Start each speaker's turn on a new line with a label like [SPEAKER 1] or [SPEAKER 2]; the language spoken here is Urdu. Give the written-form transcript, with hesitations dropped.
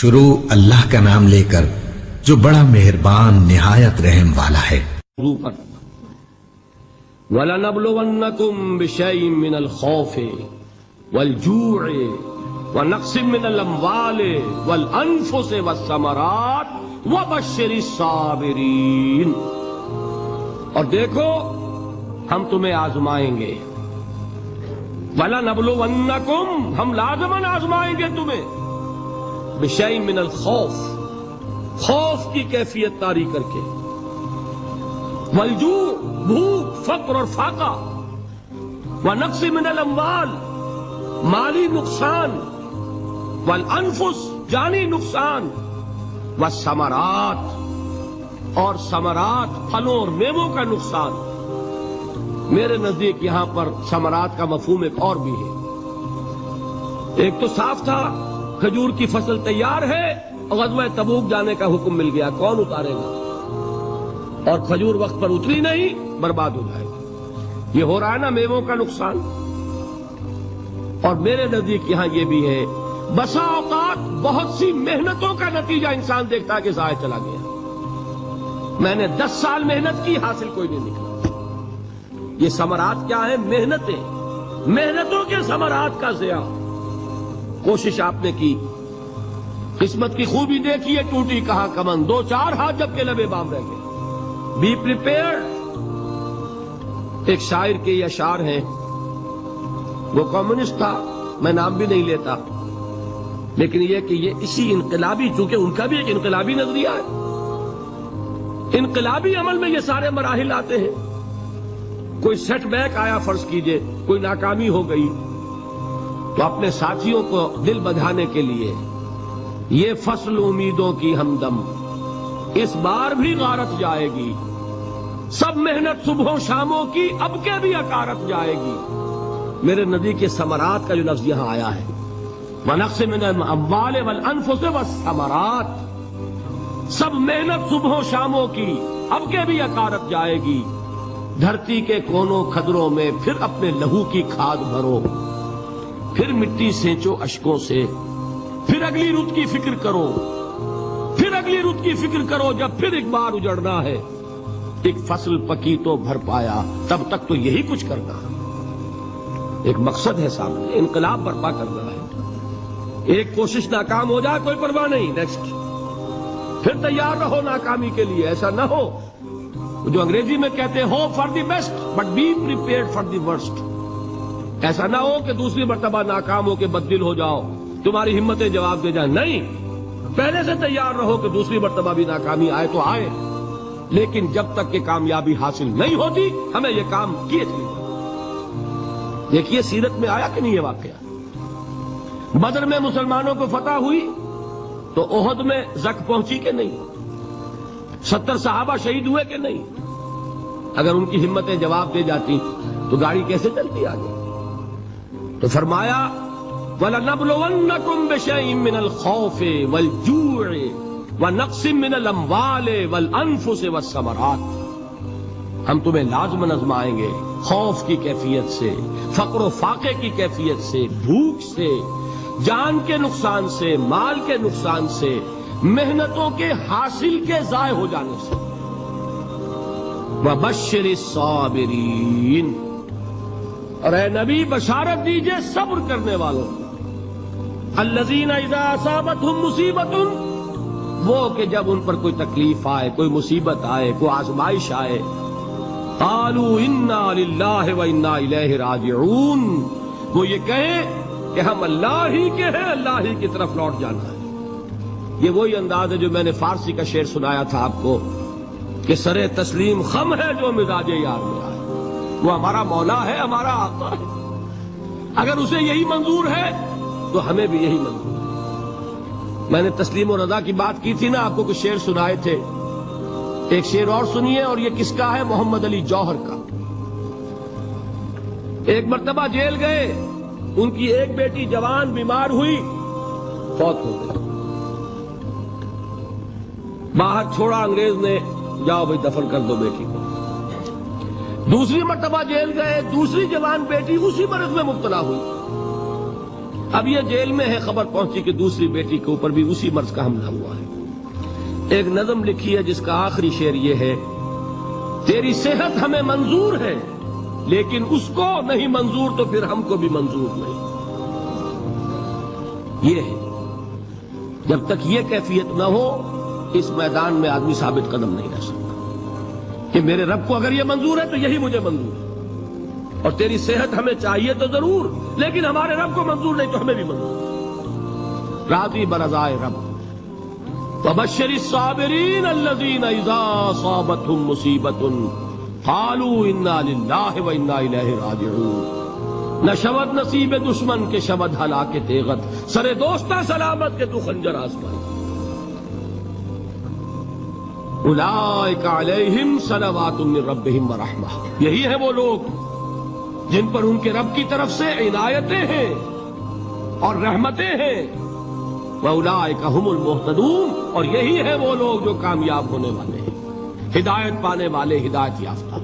[SPEAKER 1] شروع اللہ کا نام لے کر جو بڑا مہربان نہایت رحم والا ہے۔
[SPEAKER 2] وَلَنَبْلُوَنَّكُمْ بِشَيْءٍ مِّنَ الْخَوْفِ وَالْجُوعِ وَنَقْصٍ مِّنَ الْأَمْوَالِ وَالْأَنفُسِ وَالثَّمَرَاتِ وَبَشِّرِ الصَّابِرِينَ۔ اور دیکھو ہم تمہیں آزمائیں گے، وَلَنَبْلُوَنَّكُمْ ہم لازماً آزمائیں گے تمہیں، بِشَيْءٍ مِّنَ الْخَوْفِ خوف کی کیفیت طاری کر کے، والجوع بھوک فقر اور فاقہ، ونقص من الاموال مالی نقصان، والانفس جانی نقصان، والثمرات اور ثمرات پھلوں اور میووں کا نقصان۔ میرے نزدیک یہاں پر ثمرات کا مفہوم ایک اور بھی ہے۔ ایک تو صاف تھا کھجور کی فصل تیار ہے، غزوہ تبوک جانے کا حکم مل گیا، کون اتارے گا؟ اور کھجور وقت پر اتری نہیں، برباد ہو جائے گا۔ یہ ہو رہا ہے نا میووں کا نقصان۔ اور میرے نزدیک یہاں یہ بھی ہے، بسا اوقات بہت سی محنتوں کا نتیجہ انسان دیکھتا ہے کہ ضائع چلا گیا، میں نے 10 سال محنت کی، حاصل کوئی نہیں نکلا۔ یہ ثمرات کیا ہے؟ محنتوں کے ثمرات کا ضیاع۔ کوشش آپ نے کی، قسمت کی خوبی دیکھیے، ٹوٹی کہاں کمن، 2-4 ہاتھ جب کے لبے بام رہ گئے۔ Be prepared. ایک شاعر کے یہ اشعار ہیں، وہ کمیونسٹ تھا، میں نام بھی نہیں لیتا، لیکن یہ کہ یہ اسی انقلابی، چونکہ ان کا بھی ایک انقلابی نظریہ ہے، انقلابی عمل میں یہ سارے مراحل آتے ہیں۔ کوئی سیٹ بیک آیا فرض کیجئے، کوئی ناکامی ہو گئی، تو اپنے ساتھیوں کو دل بدھانے کے لیے یہ فصل امیدوں کی ہمدم اس بار بھی غارت جائے گی، سب محنت صبحوں شاموں کی اب کے بھی اکارت جائے گی۔ میرے نزدیک کے ثمرات کا جو لفظ یہاں آیا ہے، وَنَقْصٍ مِّنَ الْأَمْوَالِ وَالْأَنفُسِ وَالثَّمَرَاتِ، سب محنت صبحوں شاموں کی اب کے بھی اکارت جائے گی۔ دھرتی کے کونوں کھدروں میں پھر اپنے لہو کی کھاد بھرو، پھر مٹی سینچو اشکوں سے، پھر اگلی رت کی فکر کرو، پھر اگلی رت کی فکر کرو، جب پھر ایک بار اجڑنا ہے، ایک فصل پکی تو بھر پایا، تب تک تو یہی کچھ کرنا ہے۔ ایک مقصد ہے سامنے، انقلاب برپا کرنا ہے۔ ایک کوشش ناکام ہو جائے کوئی پرواہ نہیں، نیکسٹ، پھر تیار رہو ناکامی کے لیے۔ ایسا نہ ہو جو انگریزی میں کہتے ہیں hope for the best but be prepared for the worst. ایسا نہ ہو کہ دوسری مرتبہ ناکام ہو کے بددل ہو جاؤ، تمہاری ہمتیں جواب دے جائیں، نہیں، پہلے سے تیار رہو کہ دوسری مرتبہ بھی ناکامی آئے تو آئے، لیکن جب تک کہ کامیابی حاصل نہیں ہوتی ہمیں یہ کام کیے چلے جائیں۔ دیکھیے سیرت میں آیا کہ نہیں یہ واقعہ؟ بدر میں مسلمانوں کو فتح ہوئی تو احد میں زک پہنچی کہ نہیں؟ 70 صحابہ شہید ہوئے کہ نہیں؟ اگر ان کی ہمتیں جواب دے جاتی تو گاڑی کیسے چلتی آگے؟ تو فرمایا وَلَنَبْلُوَنَّكُمْ بِشَيْءٍ مِّنَ الْخَوْفِ وَالْجُوعِ وَنَقْصٍ مِّنَ الْأَمْوَالِ وَالْأَنفُسِ وَالثَّمَرَاتِ، ہم تمہیں لازماً آزمائیں گے، خوف کی کیفیت سے، فقر و فاقے کی کیفیت سے، بھوک سے، جان کے نقصان سے، مال کے نقصان سے، محنتوں کے حاصل کے ضائع ہو جانے سے۔ وَبَشِّرِ الصَّابِرِينَ، اور اے نبی بشارت دیجئے صبر کرنے والوں، الذین اذا اصابتہم مصیبۃ، وہ کہ جب ان پر کوئی تکلیف آئے، کوئی مصیبت آئے، کوئی آزمائش آئے، قالوا انا للہ وانا الیہ راجعون، وہ یہ کہیں کہ ہم اللہ ہی کے ہیں، اللہ ہی کی طرف لوٹ جانا ہے۔ یہ وہی انداز ہے جو میں نے فارسی کا شعر سنایا تھا آپ کو کہ سر تسلیم خم ہے جو مزاج یار میں آئے، وہ ہمارا مولا ہے، ہمارا آقا ہے، اگر اسے یہی منظور ہے تو ہمیں بھی یہی منظور ہے۔ میں نے تسلیم و رضا کی بات کی تھی نا، آپ کو کچھ شعر سنائے تھے، ایک شعر اور سنیے، اور یہ کس کا ہے؟ محمد علی جوہر کا۔ ایک مرتبہ جیل گئے، ان کی ایک بیٹی جوان بیمار ہوئی، فوت ہو گئی، باہر چھوڑا انگریز نے، جاؤ بھائی دفن کر دو بیٹی کو۔ دوسری مرتبہ جیل گئے، دوسری جوان بیٹی اسی مرض میں مبتلا ہوئی، اب یہ جیل میں ہے، خبر پہنچی کہ دوسری بیٹی کے اوپر بھی اسی مرض کا حملہ ہوا ہے۔ ایک نظم لکھی ہے جس کا آخری شعر یہ ہے، تیری صحت ہمیں منظور ہے لیکن اس کو نہیں منظور تو پھر ہم کو بھی منظور نہیں۔ یہ ہے، جب تک یہ کیفیت نہ ہو اس میدان میں آدمی ثابت قدم نہیں رہ سکتا کہ میرے رب کو اگر یہ منظور ہے تو یہی مجھے منظور ہے، اور تیری صحت ہمیں چاہیے تو ضرور لیکن ہمارے رب کو منظور نہیں تو ہمیں بھی منظور۔ راضی برضائے رب، وبشر الصابرین الذین اذا اصابتهم مصیبۃ قالوا انا للہ وانا الیہ راجعون۔ نہ شود نصیب دشمن کے شود ہلاک تیغت، سر دوستہ سلامت کے تو خنجر آزمائی۔ اولئک علیہم صلوات من ربہم ورحمہ، یہی ہے وہ لوگ جن پر ان کے رب کی طرف سے عنایتیں ہیں اور رحمتیں ہیں۔ وَأُولَٰئِكَ هُمُ الْمُهْتَدُونَ، اور یہی ہے وہ لوگ جو کامیاب ہونے والے ہیں، ہدایت پانے والے، ہدایت یافتہ۔